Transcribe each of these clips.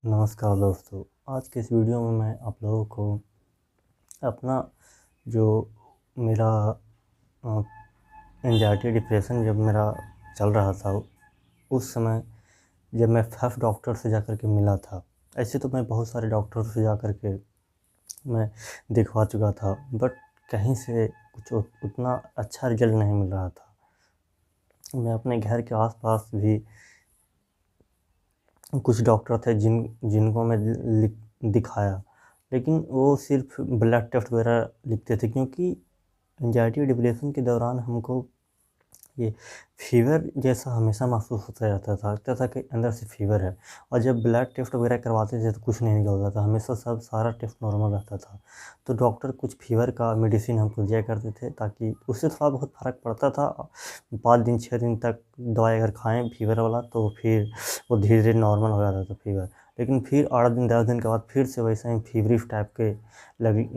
नमस्कार दोस्तों। आज के इस वीडियो में मैं आप लोगों को अपना जो मेरा एंजाइटी डिप्रेशन जब मेरा चल रहा था उस समय जब मैं फर्स्ट डॉक्टर से जाकर के मिला था। ऐसे तो मैं बहुत सारे डॉक्टर से जाकर के मैं दिखवा चुका था, बट कहीं से कुछ उतना अच्छा रिजल्ट नहीं मिल रहा था। मैं अपने घर के आसपास भी कुछ डॉक्टर थे जिनको मैं दिखाया, लेकिन वो सिर्फ ब्लड टेस्ट वगैरह लिखते थे, क्योंकि एंजाइटी और डिप्रेशन के दौरान हमको ये फीवर जैसा हमेशा महसूस होता रहता था, लगता था कि अंदर से फीवर है। और जब ब्लड टेस्ट वगैरह करवाते थे तो कुछ नहीं निकलता था, हमेशा सारा टेस्ट नॉर्मल रहता था। तो डॉक्टर कुछ फीवर का मेडिसिन हमको दिया करते थे, ताकि उससे थोड़ा बहुत फ़र्क पड़ता था। 5 दिन 6 दिन तक दवाई अगर खाएं फीवर वाला तो फिर वो धीरे धीरे नॉर्मल हो जाता था फीवर। लेकिन फिर 8 दिन 10 दिन के बाद फिर से वैसे ही फीवरिश टाइप के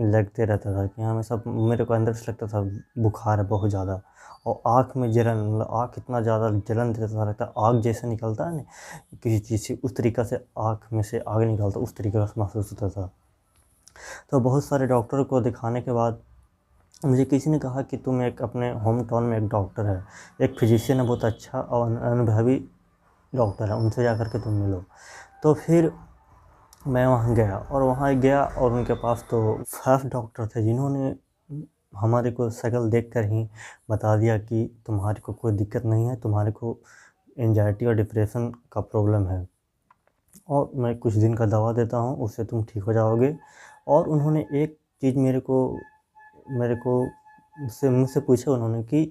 लगते रहता था कि हमेशा मेरे को अंदर से लगता था बुखार है बहुत ज़्यादा। और आँख में जलन, मतलब आँख इतना ज़्यादा जलन देता था, लगता आग जैसे निकलता है ना किसी चीज़ से, उस तरीक़ा से आँख में से आग निकलता, उस तरीक़े का महसूस होता था। तो बहुत सारे डॉक्टर को दिखाने के बाद मुझे किसी ने कहा कि तुम एक अपने होम टाउन में एक डॉक्टर है, एक फिजिशियन है बहुत अच्छा और अनुभवी डॉक्टर है, उनसे जा कर के तुम मिलो। तो फिर मैं वहाँ गया और उनके पास तो फर्स्ट डॉक्टर थे जिन्होंने हमारे को शक्ल देखकर ही बता दिया कि तुम्हारे को कोई दिक्कत नहीं है, तुम्हारे को एंजाइटी और डिप्रेशन का प्रॉब्लम है और मैं कुछ दिन का दवा देता हूँ, उससे तुम ठीक हो जाओगे। और उन्होंने एक चीज़ मेरे को मुझसे पूछा उन्होंने कि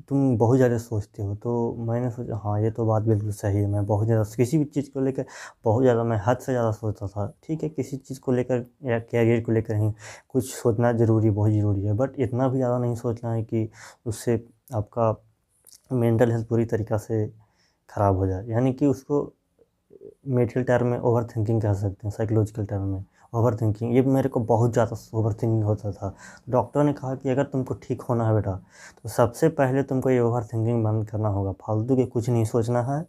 तुम बहुत ज़्यादा सोचते हो। तो मैंने सोचा हाँ, ये तो बात बिल्कुल सही है, मैं बहुत ज़्यादा किसी भी चीज़ को लेकर बहुत ज़्यादा, मैं हद से ज़्यादा सोचता था। ठीक है, किसी चीज़ को लेकर या कैरियर को लेकर ही कुछ सोचना बहुत ज़रूरी है, बट इतना भी ज़्यादा नहीं सोचना है कि उससे आपका मेंटल हेल्थ पूरी तरीक़ा से ख़राब हो जाए। यानी कि उसको मेडिकल टर्म में ओवर थिंकिंग कह सकते हैं, साइकोलॉजिकल टर्म में ओवर थिंकिंग। ये मेरे को बहुत ज़्यादा ओवर थिंकिंग होता था। डॉक्टर ने कहा कि अगर तुमको ठीक होना है बेटा, तो सबसे पहले तुमको ये ओवर थिंकिंग बंद करना होगा, फालतू के कुछ नहीं सोचना है,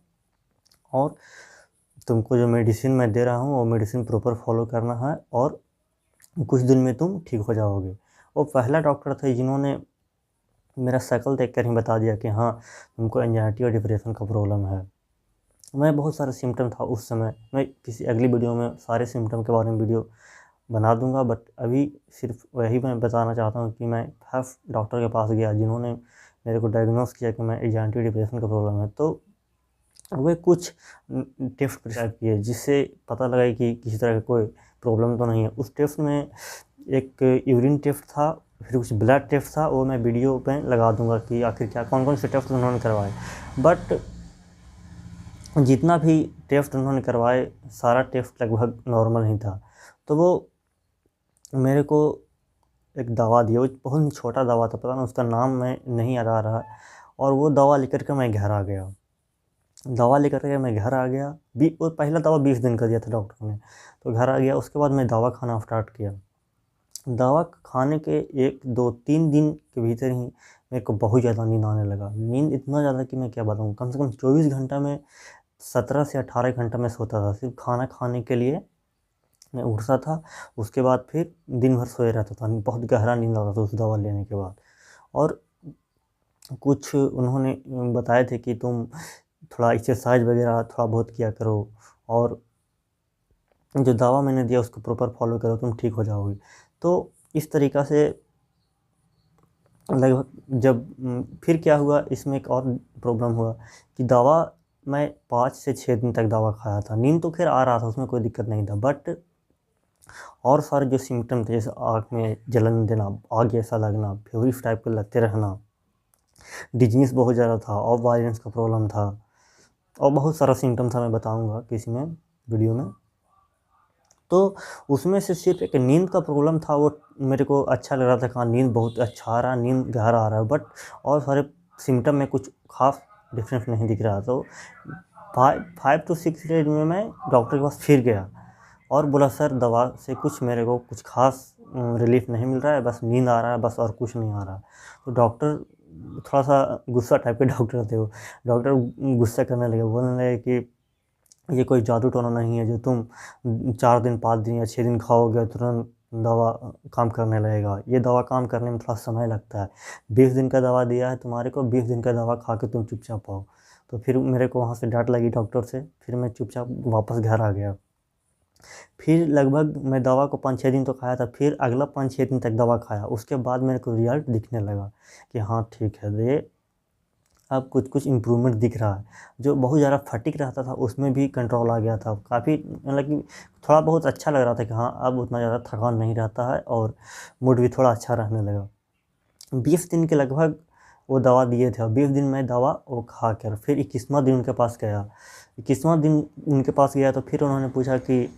और तुमको जो मेडिसिन मैं दे रहा हूँ वो मेडिसिन प्रॉपर फॉलो करना है, और कुछ दिन में तुम ठीक हो जाओगे। वो पहला डॉक्टर थे जिन्होंने मेरा शक्ल देखकर ही बता दिया कि हाँ, तुमको एंजाइटी और डिप्रेशन का प्रॉब्लम है। मैं बहुत सारे सिम्पटम था उस समय, मैं किसी अगली वीडियो में सारे सिम्पटम के बारे में वीडियो बना दूंगा, बट अभी सिर्फ वही मैं बताना चाहता हूँ कि मैं फर्स्ट डॉक्टर के पास गया जिन्होंने मेरे को डायग्नोस किया कि मैं एंजाइटी डिप्रेशन का प्रॉब्लम है। तो वे कुछ टेस्ट प्रिस्क्राइब किए जिससे पता लगा कि किसी तरह का कोई प्रॉब्लम तो नहीं है। उस टेस्ट में एक यूरिन टेस्ट था, फिर कुछ ब्लड टेस्ट था, वो मैं वीडियो पे लगा दूंगा कि आखिर क्या कौन कौन से टेस्ट उन्होंने करवाए। बट जितना भी टेस्ट उन्होंने करवाए सारा टेस्ट लगभग नॉर्मल ही था। तो वो मेरे को एक दवा दिया, वो बहुत ही छोटा दवा था, पता ना उसका नाम मैं नहीं याद आ रहा, और वो दवा लेकर के मैं घर आ गया। दवा लेकर के मैं घर आ गया, वो पहला दवा 20 दिन का दिया था डॉक्टर ने, तो घर आ गया। उसके बाद मैं दवा खाना स्टार्ट किया। दवा खाने के 1 2 3 दिन के भीतर ही मेरे को बहुत ज़्यादा नींद आने लगा। नींद इतना ज़्यादा कि मैं क्या बताऊँ, कम से कम 24 घंटा में 17 से 18 घंटा मैं सोता था, सिर्फ खाना खाने के लिए मैं उठता था, उसके बाद फिर दिन भर सोए रहता था। बहुत गहरा नींद आता था उस दवा लेने के बाद। और कुछ उन्होंने बताए थे कि तुम थोड़ा एक्सरसाइज वगैरह थोड़ा बहुत किया करो, और जो दवा मैंने दिया उसको प्रॉपर फॉलो करो, तुम ठीक हो जाओगे। तो इस तरीक़ा से लगभग जब फिर क्या हुआ, इसमें एक और प्रॉब्लम हुआ कि दवा मैं 5 से 6 दिन तक दवा खाया था। नींद तो खैर आ रहा था, उसमें कोई दिक्कत नहीं था, बट और सारे जो सिम्पटम थे जैसे आँख में जलन देना, आग जैसा लगना, फेवरिश टाइप के लगते रहना, डिजीज़ बहुत ज़्यादा था, और वायलेंस का प्रॉब्लम था, और बहुत सारा सिम्पटम था, मैं बताऊँगा किसी में वीडियो में। तो उसमें से सिर्फ एक नींद का प्रॉब्लम था, वो मेरे को अच्छा लग रहा था कि हाँ, नींद बहुत अच्छा आ रहा है, नींद गहरा आ रहा है, बट और सारे सिम्पटम में कुछ खास डिफरेंस नहीं दिख रहा। तो 5 to 6 डेज में मैं डॉक्टर के पास फिर गया और बोला सर दवा से कुछ मेरे को कुछ खास रिलीफ नहीं मिल रहा है, बस नींद आ रहा है, बस और कुछ नहीं आ रहा। तो डॉक्टर थोड़ा सा गुस्सा टाइप के डॉक्टर थे, वो डॉक्टर गुस्सा करने लगे, बोलने लगे कि ये कोई जादू टोना नहीं है जो तुम 4 दिन 5 दिन या 6 दिन खाओगे तुरंत दवा काम करने लगेगा। ये दवा काम करने में थोड़ा समय लगता है। 20 दिन का दवा दिया है तुम्हारे को, 20 दिन का दवा खा के तुम चुपचाप आओ। तो फिर मेरे को वहाँ से डाँट लगी डॉक्टर से, फिर मैं चुपचाप वापस घर आ गया। फिर लगभग मैं दवा को 5-6 दिन तो खाया था, फिर अगला 5-6 दिन तक दवा खाया। उसके बाद मेरे को रिज़ल्ट दिखने लगा कि हाँ ठीक है, ये अब कुछ इम्प्रूवमेंट दिख रहा है। जो बहुत ज़्यादा फटीग रहता था उसमें भी कंट्रोल आ गया था। काफ़ी मतलब कि थोड़ा बहुत अच्छा लग रहा था कि हाँ अब उतना ज़्यादा थकान नहीं रहता है और मूड भी थोड़ा अच्छा रहने लगा। 20 दिन के लगभग वो दवा दिए थे और 20 दिन मैं दवा वो खा कर फिर 21वां दिन उनके पास गया। 21वां दिन उनके पास गया तो फिर उन्होंने पूछा कि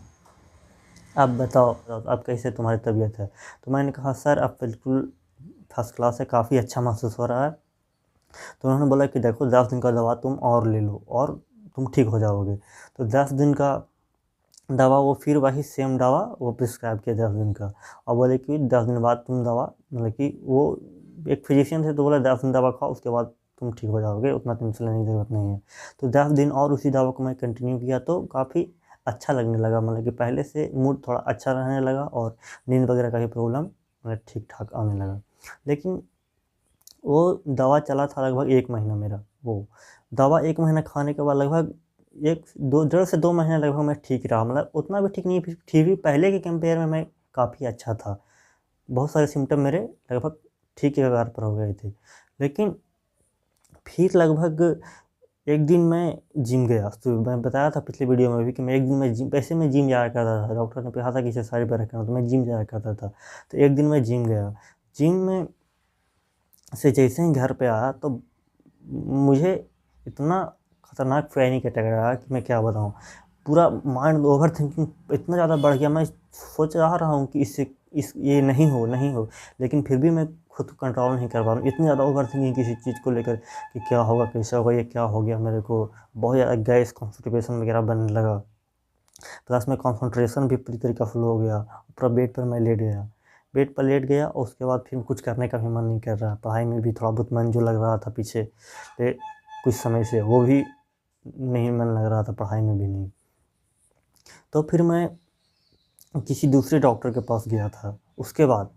अब बताओ अब कैसे तुम्हारी तबीयत है? तो मैंने कहा सर अब बिल्कुल फर्स्ट क्लास है, काफ़ी अच्छा महसूस हो रहा है। तो उन्होंने बोला कि देखो 10 दिन का दवा तुम और ले लो और तुम ठीक हो जाओगे। तो 10 दिन का दवा वो फिर वही सेम दवा वो प्रिस्क्राइब किया 10 दिन का और बोले कि 10 दिन बाद तुम दवा मतलब कि वो एक फिजिशियन थे तो बोला 10 दिन दवा खाओ उसके बाद तुम ठीक हो जाओगे, उतना टेंशन लेने की ज़रूरत नहीं है। तो 10 दिन और उसी दवा को मैं कंटिन्यू किया तो काफ़ी अच्छा लगने लगा, मतलब कि पहले से मूड थोड़ा अच्छा रहने लगा और नींद वगैरह का भी प्रॉब्लम मतलब ठीक-ठाक आने लगा। लेकिन वो दवा चला था लगभग 1 महीना मेरा। वो दवा 1 महीना खाने के बाद लगभग 1 2 डेढ़ से 2 महीने लगभग मैं ठीक रहा। मतलब उतना भी ठीक नहीं फिर भी पहले के कंपेयर में मैं काफ़ी अच्छा था। बहुत सारे सिम्पटम मेरे लगभग ठीक के कगार पर हो गए थे। लेकिन फिर लगभग एक दिन मैं जिम गया। तो मैं बताया था पिछले वीडियो में भी कि मैं एक दिन मैं जिम वैसे मैं जिम जाया करता था। डॉक्टर ने कहा था कि एक्सरसाइज़ वगैरह करना तो मैं जिम जाया करता था। तो एक दिन मैं जिम गया। जिम में से जैसे ही घर पे आया तो मुझे इतना खतरनाक पैनिक अटैक आया कि मैं क्या बताऊँ। पूरा माइंड ओवरथिंकिंग इतना ज़्यादा बढ़ गया, मैं सोच रहा हूँ कि इससे इस ये नहीं हो, लेकिन फिर भी मैं खुद को कंट्रोल नहीं कर पा रहा हूँ। इतनी ज़्यादा ओवरथिंकिंग किसी चीज़ को लेकर कि क्या होगा, कैसे होगा, ये क्या हो गया मेरे को। बहुत ज़्यादा गैस, कॉन्स्टिपेशन वगैरह बनने लगा। प्लस में कंसंट्रेशन भी पूरी तरीक़े से लो हो गया। पूरा बेड पर मैं लेट गया। बेड पर लेट गया और उसके बाद फिर कुछ करने का भी मन नहीं कर रहा। पढ़ाई में भी थोड़ा बहुत मन जो लग रहा था पीछे कुछ समय से वो भी नहीं मन लग रहा था, पढ़ाई में भी नहीं। तो फिर मैं किसी दूसरे डॉक्टर के पास गया था उसके बाद।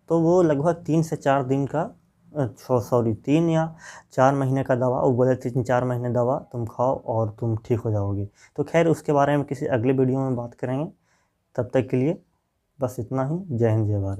तो वो लगभग 3 से 4 दिन का 3 या 4 महीने का दवा वो बोले 3-4 महीने दवा तुम खाओ और तुम ठीक हो जाओगे। तो ख़ैर उसके बारे में किसी अगले वीडियो में बात करेंगे। तब तक के लिए बस इतना ही। जय हिंद, जय भारत।